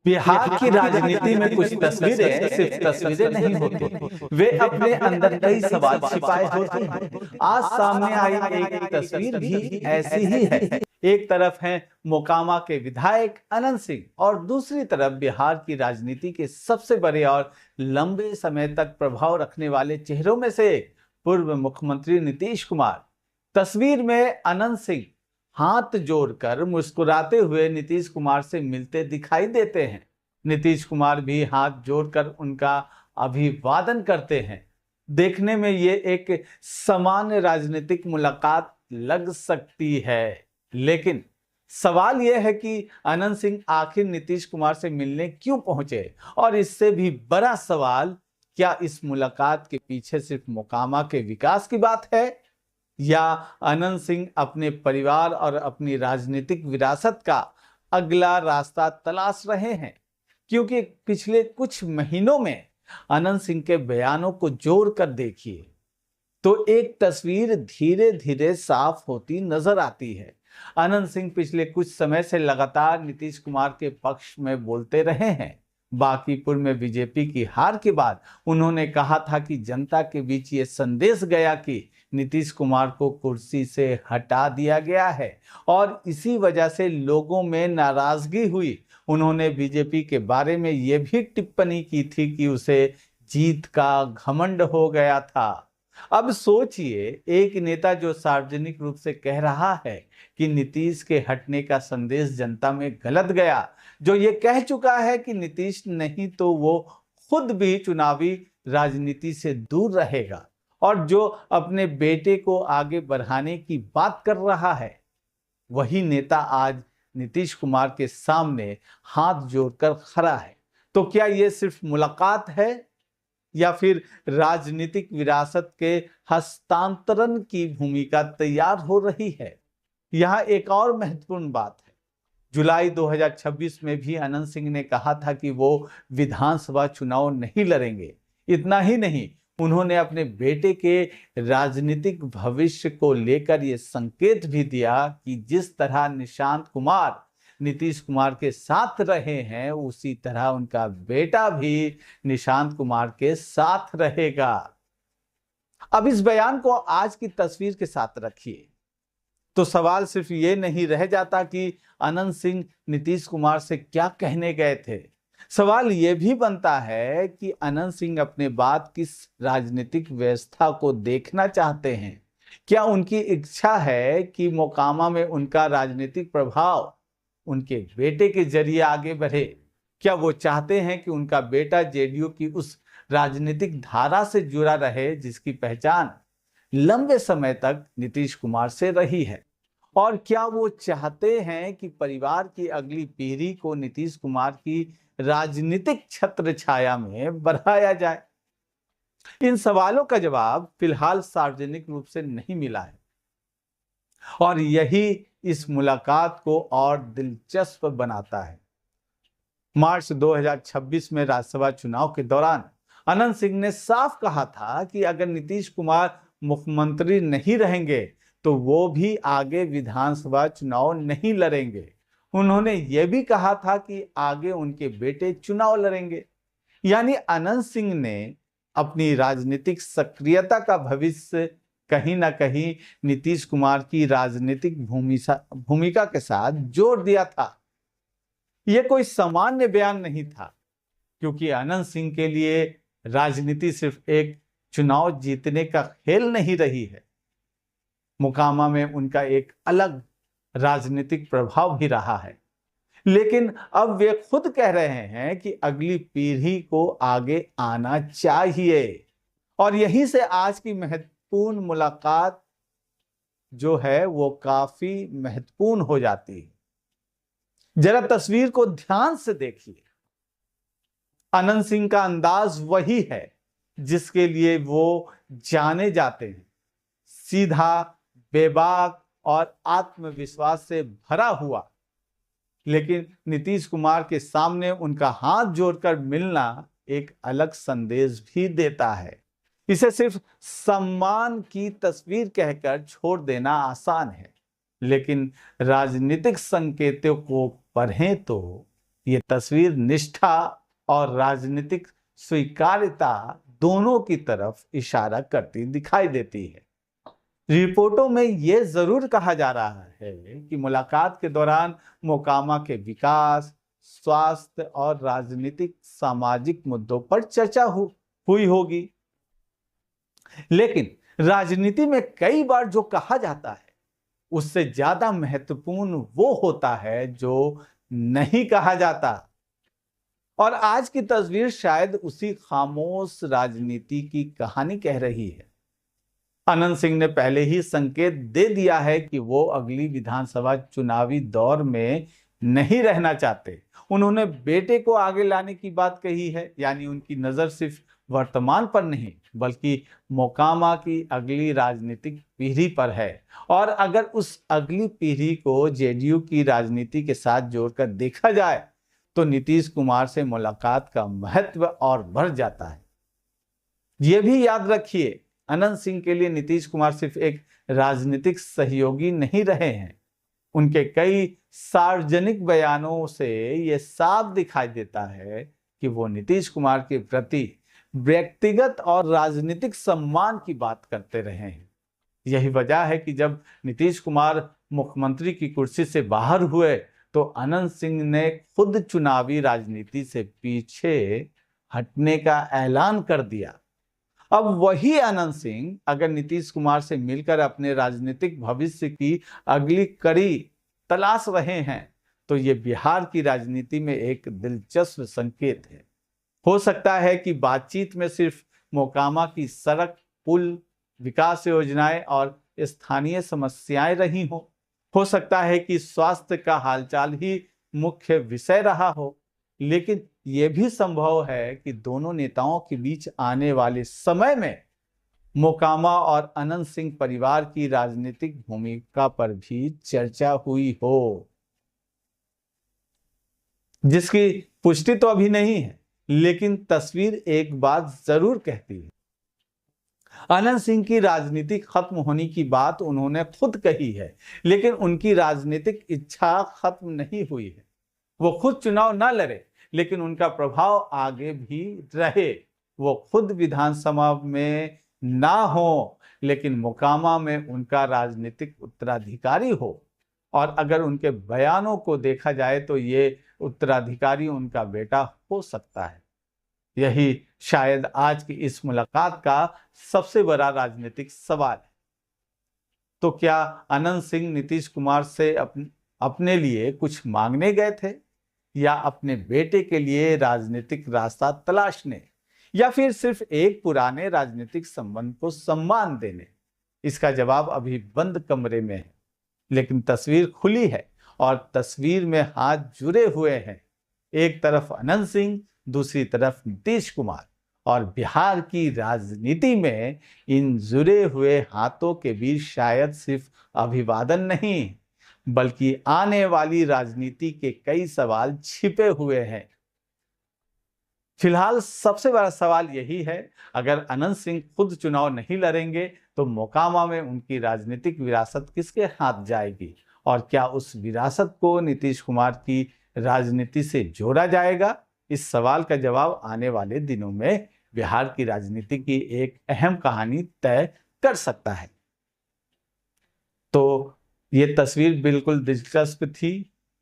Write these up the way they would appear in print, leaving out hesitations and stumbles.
बिहार की राजनीति में कुछ तस्वीरें सिर्फ तस्वीरें नहीं होती, वे अपने अंदर कई सवाल छिपाए होते हैं। आज सामने आई एक तस्वीर भी ऐसी ही है। एक तरफ हैं मोकामा के विधायक अनंत सिंह और दूसरी तरफ बिहार की राजनीति के सबसे बड़े और लंबे समय तक प्रभाव रखने वाले चेहरों में से एक पूर्व मुख्यमंत्री नीतीश कुमार। तस्वीर में अनंत सिंह हाथ जोड़कर मुस्कुराते हुए नीतीश कुमार से मिलते दिखाई देते हैं। नीतीश कुमार भी हाथ जोड़कर उनका अभिवादन करते हैं। देखने में ये एक सामान्य राजनीतिक मुलाकात लग सकती है, लेकिन सवाल यह है कि अनंत सिंह आखिर नीतीश कुमार से मिलने क्यों पहुंचे, और इससे भी बड़ा सवाल, क्या इस मुलाकात के पीछे सिर्फ मोकामा के विकास की बात है, या अनंत सिंह अपने परिवार और अपनी राजनीतिक विरासत का अगला रास्ता तलाश रहे हैं। क्योंकि पिछले कुछ महीनों में अनंत सिंह के बयानों को जोड़कर देखिए तो एक तस्वीर धीरे धीरे साफ होती नजर आती है। अनंत सिंह पिछले कुछ समय से लगातार नीतीश कुमार के पक्ष में बोलते रहे हैं। बांकीपुर में बीजेपी की हार के बाद उन्होंने कहा था कि जनता के बीच ये संदेश गया कि नीतीश कुमार को कुर्सी से हटा दिया गया है और इसी वजह से लोगों में नाराजगी हुई। उन्होंने बीजेपी के बारे में यह भी टिप्पणी की थी कि उसे जीत का घमंड हो गया था। अब सोचिए, एक नेता जो सार्वजनिक रूप से कह रहा है कि नीतीश के हटने का संदेश जनता में गलत गया, जो ये कह चुका है कि नीतीश नहीं तो वो खुद भी चुनावी राजनीति से दूर रहेगा, और जो अपने बेटे को आगे बढ़ाने की बात कर रहा है, वही नेता आज नीतीश कुमार के सामने हाथ जोड़कर खड़ा है। तो क्या ये सिर्फ मुलाकात है या फिर राजनीतिक विरासत के हस्तांतरण की भूमिका तैयार हो रही है? यहाँ एक और महत्वपूर्ण बात है। जुलाई 2026 में भी अनंत सिंह ने कहा था कि वो विधानसभा चुनाव नहीं लड़ेंगे। इतना ही नहीं, उन्होंने अपने बेटे के राजनीतिक भविष्य को लेकर ये संकेत भी दिया कि जिस तरह निशांत कुमार नीतीश कुमार के साथ रहे हैं, उसी तरह उनका बेटा भी निशांत कुमार के साथ रहेगा। अब इस बयान को आज की तस्वीर के साथ रखिए तो सवाल सिर्फ ये नहीं रह जाता कि अनंत सिंह नीतीश कुमार से क्या कहने गए थे। सवाल ये भी बनता है कि अनंत सिंह अपने बाद किस राजनीतिक व्यवस्था को देखना चाहते हैं। क्या उनकी इच्छा है कि मोकामा में उनका राजनीतिक प्रभाव उनके बेटे के जरिए आगे बढ़े? क्या वो चाहते हैं कि उनका बेटा जेडीयू की उस राजनीतिक धारा से जुड़ा रहे जिसकी पहचान लंबे समय तक नीतीश कुमार से रही है? और क्या वो चाहते हैं कि परिवार की अगली पीढ़ी को नीतीश कुमार की राजनीतिक छत्र छाया में बढ़ाया जाए? इन सवालों का जवाब फिलहाल सार्वजनिक रूप से नहीं मिला है, और यही इस मुलाकात को और दिलचस्प बनाता है। मार्च 2026 में राज्यसभा चुनाव के दौरान अनंत सिंह ने साफ कहा था कि अगर नीतीश कुमार मुख्यमंत्री नहीं रहेंगे तो वो भी आगे विधानसभा चुनाव नहीं लड़ेंगे। उन्होंने ये भी कहा था कि आगे उनके बेटे चुनाव लड़ेंगे। यानी अनंत सिंह ने अपनी राजनीतिक सक्रियता का भविष्य कहीं ना कहीं नीतीश कुमार की राजनीतिक भूमिका के साथ जोड़ दिया था। यह कोई सामान्य बयान नहीं था, क्योंकि अनंत सिंह के लिए राजनीति सिर्फ एक चुनाव जीतने का खेल नहीं रही है। मोकामा में उनका एक अलग राजनीतिक प्रभाव भी रहा है। लेकिन अब वे खुद कह रहे हैं कि अगली पीढ़ी को आगे आना चाहिए, और यहीं से आज की महत्वपूर्ण मुलाकात जो है वो काफी महत्वपूर्ण हो जाती है। जरा तस्वीर को ध्यान से देखिए। अनंत सिंह का अंदाज वही है जिसके लिए वो जाने जाते हैं, सीधा, बेबाक और आत्मविश्वास से भरा हुआ। लेकिन नीतीश कुमार के सामने उनका हाथ जोड़कर मिलना एक अलग संदेश भी देता है। इसे सिर्फ सम्मान की तस्वीर कहकर छोड़ देना आसान है, लेकिन राजनीतिक संकेतों को पढ़ें तो ये तस्वीर निष्ठा और राजनीतिक स्वीकार्यता दोनों की तरफ इशारा करती दिखाई देती है। रिपोर्टों में यह जरूर कहा जा रहा है कि मुलाकात के दौरान मोकामा के विकास, स्वास्थ्य और राजनीतिक सामाजिक मुद्दों पर चर्चा हुई होगी। लेकिन राजनीति में कई बार जो कहा जाता है उससे ज्यादा महत्वपूर्ण वो होता है जो नहीं कहा जाता। और आज की तस्वीर शायद उसी खामोश राजनीति की कहानी कह रही है। अनंत सिंह ने पहले ही संकेत दे दिया है कि वो अगली विधानसभा चुनावी दौर में नहीं रहना चाहते। उन्होंने बेटे को आगे लाने की बात कही है, यानी उनकी नजर सिर्फ वर्तमान पर नहीं बल्कि मोकामा की अगली राजनीतिक पीढ़ी पर है। और अगर उस अगली पीढ़ी को जेडीयू की राजनीति के साथ जोड़कर देखा जाए तो नीतीश कुमार से मुलाकात का महत्व और बढ़ जाता है। यह भी याद रखिए, अनंत सिंह के लिए नीतीश कुमार सिर्फ एक राजनीतिक सहयोगी नहीं रहे हैं। उनके कई सार्वजनिक बयानों से यह साफ दिखाई देता है कि वो नीतीश कुमार के प्रति व्यक्तिगत और राजनीतिक सम्मान की बात करते रहे हैं। यही वजह है कि जब नीतीश कुमार मुख्यमंत्री की कुर्सी से बाहर हुए तो अनंत सिंह ने खुद चुनावी राजनीति से पीछे हटने का ऐलान कर दिया। अब वही अनंत सिंह अगर नीतीश कुमार से मिलकर अपने राजनीतिक भविष्य की अगली कड़ी तलाश रहे हैं तो ये बिहार की राजनीति में एक दिलचस्प संकेत है। हो सकता है कि बातचीत में सिर्फ मोकामा की सड़क, पुल, विकास योजनाएं और स्थानीय समस्याएं रही हो सकता है कि स्वास्थ्य का हालचाल ही मुख्य विषय रहा हो, लेकिन यह भी संभव है कि दोनों नेताओं के बीच आने वाले समय में मोकामा और अनंत सिंह परिवार की राजनीतिक भूमिका पर भी चर्चा हुई हो, जिसकी पुष्टि तो अभी नहीं है। लेकिन तस्वीर एक बात जरूर कहती है। अनंत सिंह की राजनीति खत्म होने की बात उन्होंने खुद कही है, लेकिन उनकी राजनीतिक इच्छा खत्म नहीं हुई है। वो खुद चुनाव ना लड़े लेकिन उनका प्रभाव आगे भी रहे। वो खुद विधानसभा में ना हो लेकिन मोकामा में उनका राजनीतिक उत्तराधिकारी हो। और अगर उनके बयानों को देखा जाए तो ये उत्तराधिकारी उनका बेटा हो सकता है। यही शायद आज की इस मुलाकात का सबसे बड़ा राजनीतिक सवाल है। तो क्या अनंत सिंह नीतीश कुमार से अपने लिए कुछ मांगने गए थे, या अपने बेटे के लिए राजनीतिक रास्ता तलाशने, या फिर सिर्फ एक पुराने राजनीतिक संबंध को सम्मान देने? इसका जवाब अभी बंद कमरे में है, लेकिन तस्वीर खुली है और तस्वीर में हाथ जुड़े हुए हैं। एक तरफ अनंत सिंह, दूसरी तरफ नीतीश कुमार। और बिहार की राजनीति में इन जुड़े हुए हाथों के बीच शायद सिर्फ अभिवादन नहीं बल्कि आने वाली राजनीति के कई सवाल छिपे हुए हैं। फिलहाल सबसे बड़ा सवाल यही है, अगर अनंत सिंह खुद चुनाव नहीं लड़ेंगे तो मोकामा में उनकी राजनीतिक विरासत किसके हाथ जाएगी, और क्या उस विरासत को नीतीश कुमार की राजनीति से जोड़ा जाएगा? इस सवाल का जवाब आने वाले दिनों में बिहार की राजनीति की एक अहम कहानी तय कर सकता है। तो ये तस्वीर बिल्कुल दिलचस्प थी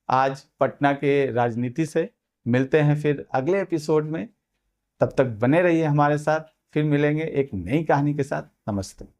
आज पटना के राजनीति से। मिलते हैं फिर अगले एपिसोड में, तब तक बने रहिए हमारे साथ। फिर मिलेंगे एक नई कहानी के साथ। नमस्ते।